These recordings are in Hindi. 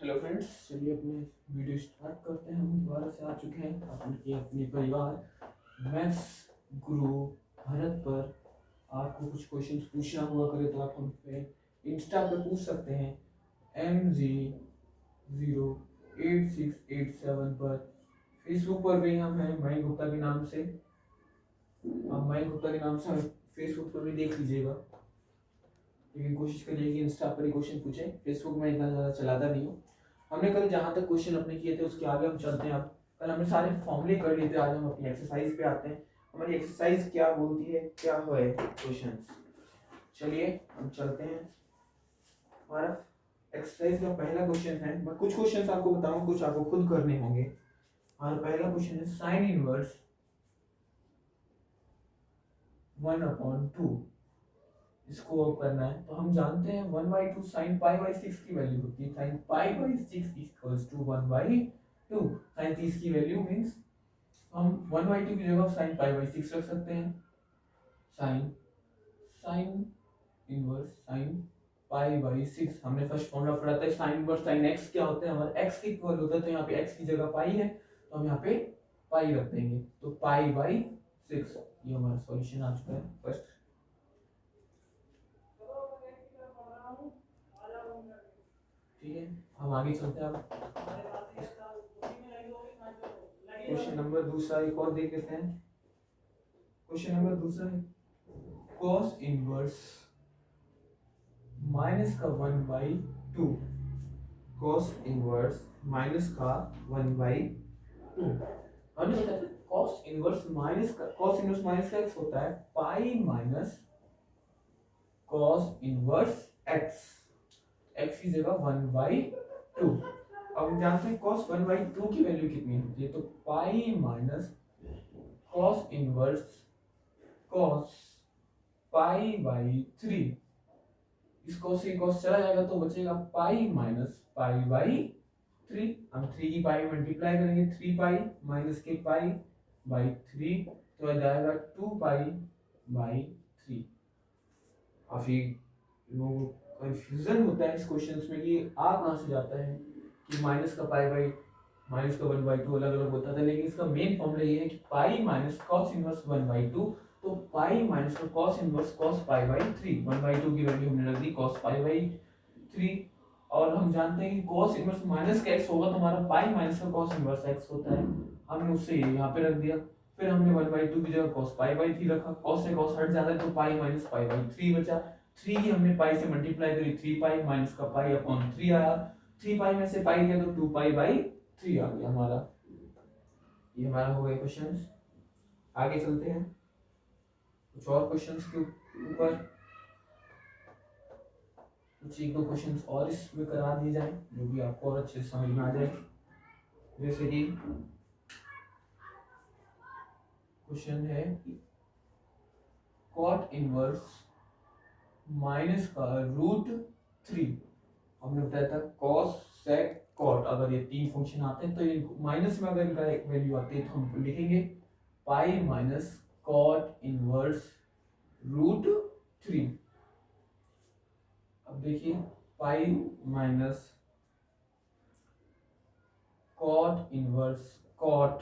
हेलो फ्रेंड्स, चलिए अपने वीडियो स्टार्ट करते हैं। हम दोबारा से आ चुके हैं अपने परिवार मैथ्स गुरु भरत पर। आपको कुछ क्वेश्चंस पूछना हुआ करे तो आप हम पे इंस्टा पे पूछ सकते हैं MG08687 पर। फेसबुक पर भी हम हैं मयंक गुप्ता के नाम से। आप मयंक गुप्ता के नाम से हमें फेसबुक पर भी देख लीजिएगा, लेकिन कोशिश करिए कि इंस्टा पर ही क्वेश्चन पूछें। फेसबुक में इतना ज़्यादा चलाता नहीं हूँ। हमने कल जहाँ तक क्वेश्चन अपने किए थे उसके आगे हम चलते हैं। अब कल हमने सारे फॉर्मूले कर लिए थे, आज हम अपनी एक्सरसाइज पे आते हैं। हमारी एक्सरसाइज क्या बोलती है, क्या है क्वेश्चन। चलिए हम चलते हैं। हमारा एक्सरसाइज का पहला क्वेश्चन है, मैं कुछ क्वेश्चन आपको बताऊंगा, कुछ आपको खुद करने होंगे। हमारा पहला क्वेश्चन है साइन इनवर्स 1/2। इसको करना है तो हम जानते हैं 1/2 साइन पाई/6 की वैल्यू होती है। साइन पाई/6 इक्वल्स टू 1/2। साइन 30 की वैल्यू मीन्स हम 1/2 की जगह साइन पाई/6 रख सकते हैं। साइन साइन इनवर्स साइन पाई/6 हमने फर्स्ट फॉर्मूला पढ़ा था। साइन इनवर्स साइन एक्स क्या होता है, हमारा एक्स के इक्वल होता है, तो यहाँ पे एक्स की जगह पाई है तो हम यहाँ पे पाई रख देंगे, तो पाई/6। ये हमारा सॉल्यूशन आ चुका है फर्स्ट। ठीक है, हम आगे चलते हैं। अब क्वेश्चन नंबर दूसरा एक और देख लेते हैं। क्वेश्चन नंबर दूसरा है कॉस इनवर्स माइनस का 1/2। कॉस इनवर्स माइनस का 1/2। हमने बताया था कॉस इनवर्स माइनस का एक्स होता है पाई minus cos inverse x. X की जगह 1/2। अब हम जानते हैं cos 1/2 की वैल्यू कितनी होती है, तो pi minus cos inverse cos पाई/3। इस cos से cos चला जाएगा तो बचेगा पाई माइनस पाई/3। हम 3 की पाई मल्टीप्लाई करेंगे, 3 पाई माइनस के पाई/3 तो आ जाएगा 2 पाई/3। काफी लोगों को कंफ्यूजन होता है इस क्वेश्चंस में कि आ कहाँ से जाता है कि माइनस का माइनस का 1/2 अलग अलग होता था, लेकिन इसका मेन फॉर्मूला ये है कि पाई माइनस कॉस इनवर्स 1/2। तो पाई माइनस का कॉस इनवर्स कॉस पाई/3। 1/2 की वैल्यू हमने रख दी कॉस पाई/3। और हम जानते हैं कि कॉस इनवर्स माइनस का एक्स होगा तो हमारा पाई माइनस का कॉस इनवर्स एक्स होता है, हमने उससे ये यहाँ पे रख दिया। फिर हमने 1/2 की जगह कॉस पाई/3 रखा, कॉस से कॉस हट जाता है तो पाई माइनस पाई/3 बचा। 3 की हमने पाई से मल्टीप्लाई करी, 3 पाई माइनस का पाई अपॉन 3 आया। 3 पाई में से पाई गया तो 2 पाई/3 आ गया हमारा। ये हमारा हो गया क्वेश्चन। आगे चलते हैं कुछ और क्वेश्चंस के ऊपर। कुछ एक दो क्वेश्चंस और इसमें करा दिए जाए जो भी आपको और अच्छे से समझ में आ जाए। जैसे कि क्वेश्चन है कॉट इनवर्स माइनस का √3। हमने बताया था कॉस सेक कॉट, अगर ये तीन फंक्शन आते हैं तो ये माइनस में अगर इनका एक वैल्यू आती है तो हम लिखेंगे पाई माइनस कॉट इनवर्स √3। अब देखिए pi minus cot inverse cot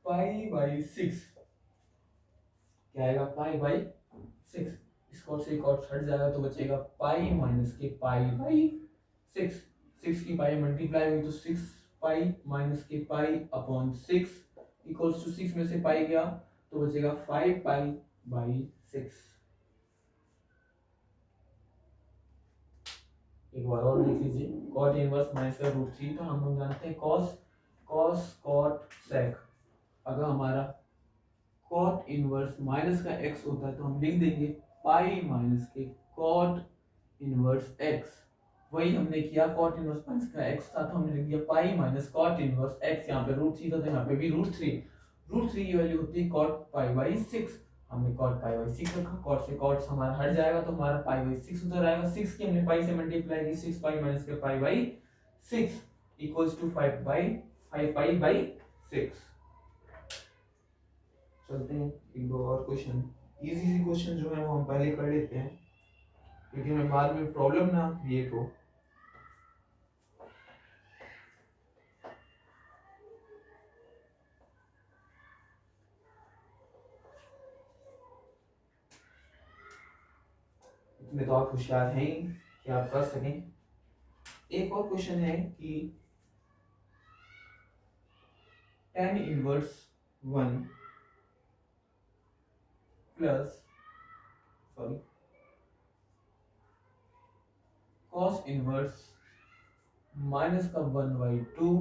पाई/6 क्या आएगा, पाई/6। इस कॉट से कॉट हट जाएगा तो बचेगा पाई माइनस के पाई/6। 6 की पाई मल्टीप्लाई हुई तो 6 पाई माइनस के पाई अपॉन 6 इक्वल्स टू 6 में से पाई गया तो बचेगा 5 पाई/6। एक बार और देख लीजिए कॉट इनवर्स माइनस का √3, तो हम जानते हैं कॉस कॉट सेक। अगर हमारा कॉट इनवर्स माइनस का एक्स होता है तो हम लिख देंगे पाई माइनस के कॉट इनवर्स एक्स। वही हमने किया, कॉट इनवर्स माइनस का एक्स था तो हमने लिख दिया pi minus cot inverse X. यहाँ पे √3 था तो यहाँ पे भी √3 की वैल्यू होती है कॉट पाई/6। हमने कॉट पाई/6 रखा, कॉट से कॉट हमारा हट जाएगा तो हमारा पाई/6 उधर आएगा। 6 की हमने पाई से मल्टीप्लाई की, 6 पाई माइनस के पाई/6 इक्वल्स टू 5 पाई/6। चलते हैं एक दो और क्वेश्चन। इजी क्वेश्चन जो है वो हम पहले कर लेते हैं क्योंकि हमें बाद में प्रॉब्लम ना क्रिएट हो। इतने तो आप होशियार हैं ही कि आप कर सकें। एक और क्वेश्चन है कि tan inverse 1 plus sorry cos inverse minus का 1/2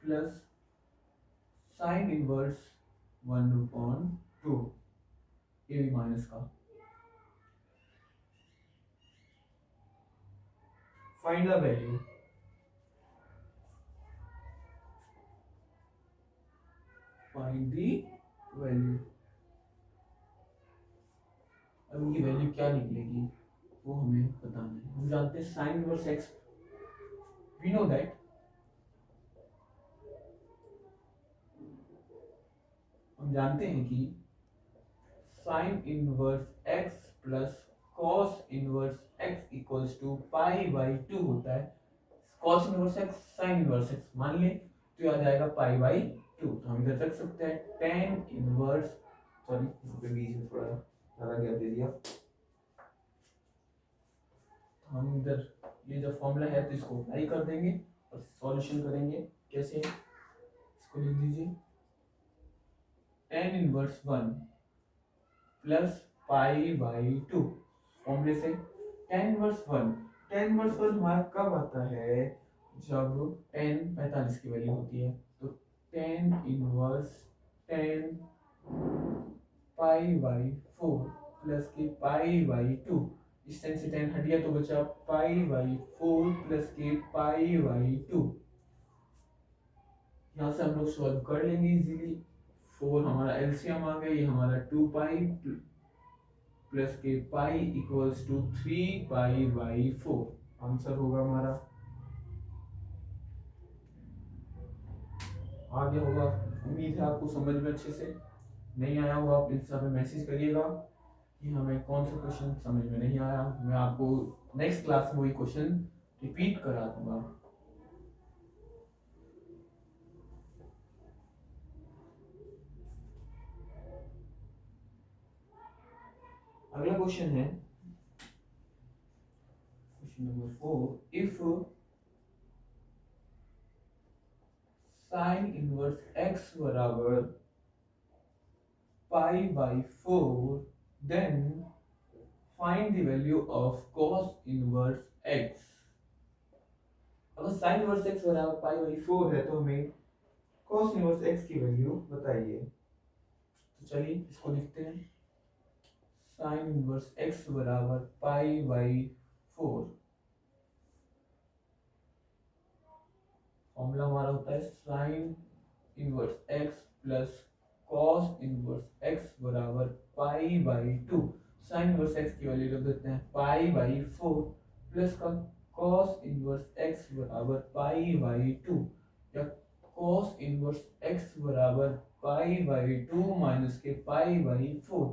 प्लस साइन इनवर्स 1/2, ये भी माइनस का। Find the value. Find the value. अब ये वैल्यू क्या निकलेगी वो हमें बताना है। हम जानते हैं sine inverse X, we know that हम जानते हैं कि sine inverse X plus cos inverse X equals to पाई/2 होता है। Cos inverse X sine inverse X मान लें तो आ जाएगा पाई/2। तो हम इधर रख सकते हैं टेन इनवर्स, सॉरी यहाँ पे बीच में थोड़ा ज़्यादा गैप दे दिया। हम इधर ये जो फॉर्मूला है तो इसको अप्लाई कर देंगे और सॉल्यूशन करेंगे। कैसे, इसको लिख दीजिए टेन इनवर्स 1 प्लस पाई/2 फॉर्मूले से। टेन इनवर्स 1 हमारा कब आता है, जब टेन 45 की वैल्यू होती है। तो टेन इनवर्स 10 पाई/4 प्लस के पाई/2, इस टेन से 10 हट गया तो बचा पाई/4 प्लस के पाई/2। यहाँ से हम लोग सॉल्व कर लेंगे इजीली। 4 हमारा एलसीएम आ गया, ये हमारा 2 पाई प्लस के पाई इक्वल्स टू 3 पाई/4 आंसर होगा हमारा। आ गया होगा, उम्मीद है आपको समझ में अच्छे से। नहीं आया होगा आप इंस्टा पे मैसेज करिएगा कि हमें कौन सा क्वेश्चन समझ में नहीं आया। मैं आपको नेक्स्ट क्लास में वही क्वेश्चन रिपीट करा दूंगा। अगला क्वेश्चन है question number 4। If sine inverse X बराबर पाई/4 then find the value of cos inverse x। अगर साइन इनवर्स x बराबर पाई/4 है तो हमें cos इनवर्स x की वैल्यू बताइए। तो चलिए इसको लिखते हैं साइन इनवर्स x बराबर पाई/4। फॉर्मूला हमारा होता है sign inverse x plus cos inverse x बराबर पाई/2। साइन इनवर्स x की वैल्यू रख देते हैं पाई/4 प्लस का cos इनवर्स x बराबर पाई/2 या cos इनवर्स x बराबर पाई/2 माइनस के पाई/4।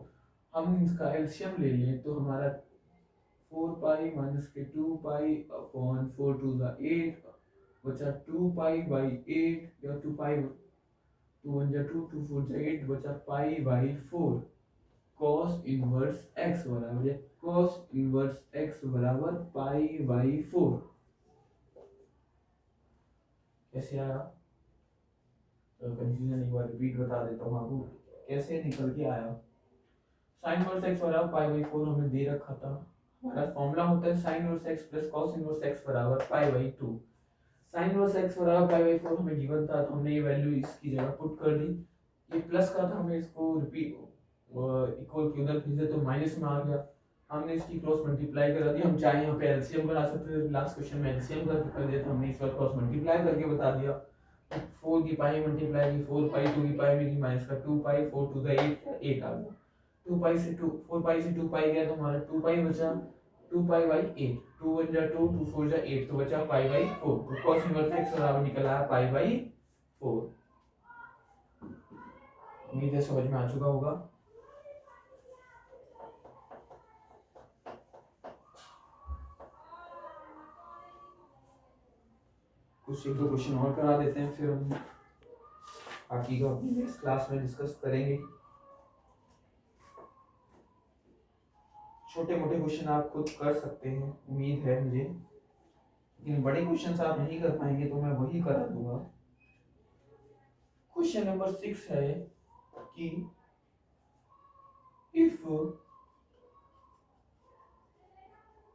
हम इसका एलसीएम ले लें तो हमारा 4 पाई माइनस के 2 पाई अपॉन 4 टू द 8 बचा 2 पाई/8 या 2 पाई 2 1 जा 2 2 4 जा 8 बचा पाई/4 cos इनवर्स x बराबर cos इनवर्स x बराबर पाई/4। कैसे आया, तो कंफ्यूजन एक बार रिपीट बता देता हूँ आपको कैसे निकल के आया। साइन इनवर्स x बराबर पाई/4 हमें दे रखा था। हमारा फॉर्मूला होता है sign inverse x plus cos inverse x बराबर पाई/2। साइन इनवर्स x बराबर पाई/4 हमें गिवन था तो हमने ये वैल्यू इसकी जगह पुट कर दी। ये प्लस का था, हमें इसको रिपीट इक्वल के उधर भेज दे तो माइनस में आ गया। हमने इसकी क्रॉस मल्टीप्लाई करा दी। हम चाहे यहाँ पे एलसीएम बना सकते थे, लास्ट क्वेश्चन में एलसीएम कर दिया था हमने, इस बार क्रॉस मल्टीप्लाई करके बता दिया। 4 की पाई मल्टीप्लाई की 4 पाई 2 की पाई में की माइनस का 2 पाई 4 टू द 8 आ गया। 2 पाई से 2 4 पाई से 2 पाई गया तो हमारा 2 पाई बचा 2 पाई/8 2 1 जा 2 2 4 जा 8 तो बचा पाई/4। तो cos इनवर्स x बराबर निकल आया पाई/4। उम्मीद है समझ में आ चुका होगा। कुछ एक दो क्वेश्चन और करा देते हैं फिर हम बाकी का नेक्स्ट क्लास में डिस्कस करेंगे। छोटे मोटे क्वेश्चन आप खुद कर सकते हैं, उम्मीद है मुझे, लेकिन बड़े क्वेश्चन आप नहीं कर पाएंगे तो मैं वही करा दूंगा। क्वेश्चन नंबर 6 है कि इफ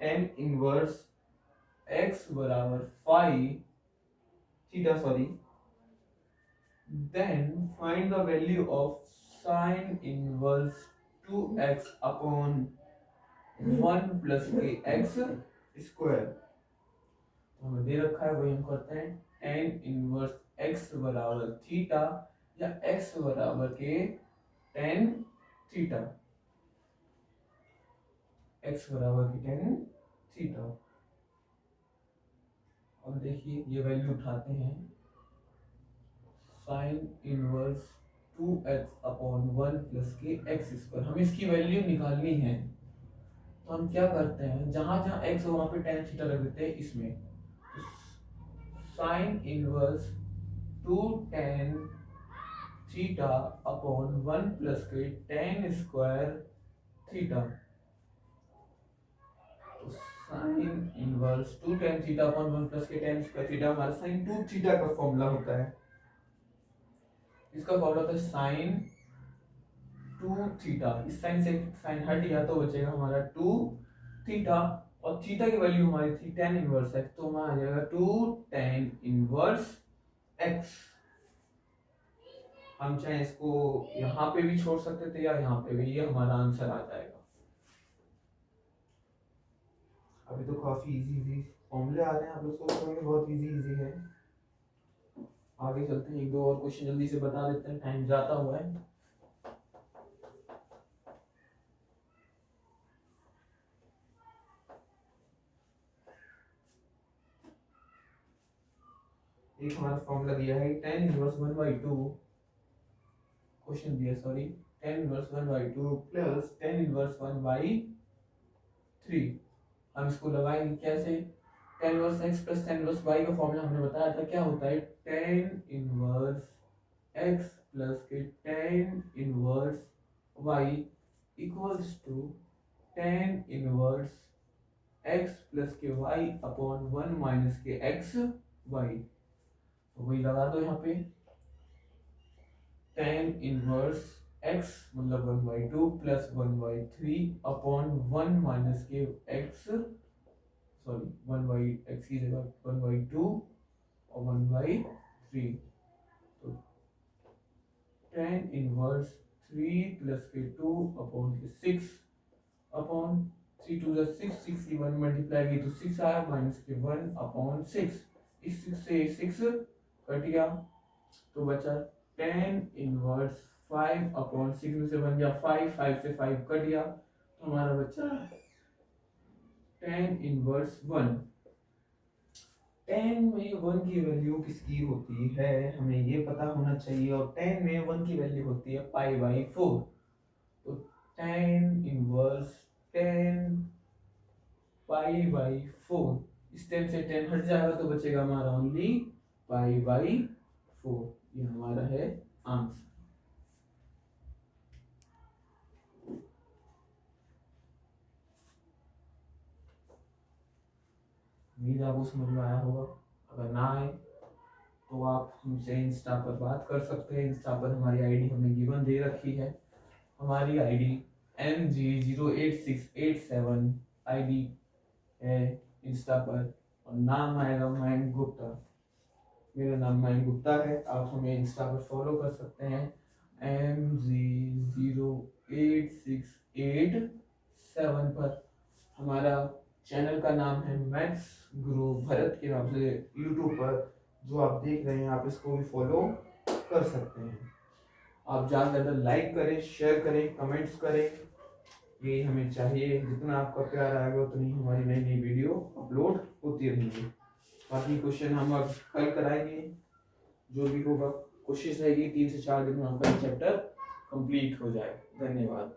tan इनवर्स x बराबर phi theta sorry, then find the value of sin inverse 2x upon 1 plus k x square। तो हमें दे रखा है, वही हम करते हैं। tan इनवर्स x बराबर थीटा या x बराबर के tan थीटा, x बराबर के tan थीटा। अब देखिए ये वैल्यू उठाते हैं, sine inverse 2x upon 1 plus के एक्स स्क्वायर। हमें इसकी वैल्यू निकालनी है, तो हम क्या करते हैं, जहां जहां x हो वहां पे tan थीटा रख देते हैं। इसमें sine inverse 2 tan theta upon 1 plus के tan स्क्वायर थीटा। तो sine inverse 2 tan theta upon 1 plus के tan स्क्वायर थीटा हमारा साइन 2 थीटा का फॉर्मूला होता है। इसका फॉर्मूला होता है साइन 2 थीटा। इस साइन से साइन हट गया तो बचेगा हमारा 2 थीटा, और थीटा की वैल्यू हमारी थी tan इनवर्स x, तो हमारा आ जाएगा 2 tan इनवर्स x। हम चाहे इसको यहाँ पे भी छोड़ सकते थे या यहाँ पे भी, ये हमारा आंसर आ जाएगा। अभी तो काफी इजी फॉर्मूले आ रहे हैं, आप लोग सोच रहे बहुत इजी है। आगे चलते हैं, एक दो और क्वेश्चन जल्दी से बता देते हैं, टाइम जाता हुआ है। एक हमारा फॉर्मूला दिया है tan इनवर्स 1/2, क्वेश्चन दिया sorry, tan inverse 1/2 plus tan inverse 1/3। हम इसको लगाएंगे कैसे, tan inverse x plus tan inverse y का फॉर्मूला हमने बताया था, क्या होता है, tan इनवर्स x प्लस के tan inverse y equals to tan inverse x plus के y अपॉन 1 माइनस के x y। तो वही लगा दो यहाँ पे, tan इनवर्स x मतलब 1/2 प्लस 1/3 अपॉन 1 माइनस के x, सॉरी 1/x की जगह 1/2 और 1/3। तो tan इनवर्स 3 प्लस के 2 अपॉन के 6 अपॉन 3 2 जा 6, 6 की 1 मल्टीप्लाई की तो 6 आया, माइनस के 1 अपॉन 6। इस 6 से 6 कट गया तो बचा tan इनवर्स 5 अपॉन 6 में से 1 गया 5, 5 से 5 कट गया तो हमारा बचा tan इनवर्स 1। tan में 1 की वैल्यू किसकी होती है हमें ये पता होना चाहिए, और tan में 1 की वैल्यू होती है π/4। तो tan इनवर्स 10 π/4, इस 10 से 10 हट जाएगा तो बचेगा हमारा ओनली π/4। ये हमारा है आंसर। उम्मीद आपको समझ में आया होगा, अगर ना आए तो आप हमसे इंस्टा पर बात कर सकते हैं। इंस्टा पर हमारी आईडी हमें गिवन दे रखी है, हमारी आईडी mg08687 आईडी है इंस्टा पर, और नाम आएगा मयंक गुप्ता। मेरा नाम मयंक गुप्ता है, आप हमें इंस्टा पर फॉलो कर सकते हैं mg08687 पर। हमारा चैनल का नाम है मैथ्स गुरु भरत के नाम से यूट्यूब पर जो आप देख रहे हैं, आप इसको भी फॉलो कर सकते हैं। आप ज़्यादा से ज़्यादा लाइक करें, शेयर करें, कमेंट्स करें, ये हमें चाहिए। जितना आपका प्यार आएगा उतनी हमारी नई नई वीडियो अपलोड होती रहेंगी। बाकी क्वेश्चन हम अब कल कराएंगे, जो भी होगा कोशिश रहेगी 3 से 4 दिन में आपका चैप्टर कंप्लीट हो जाए। धन्यवाद।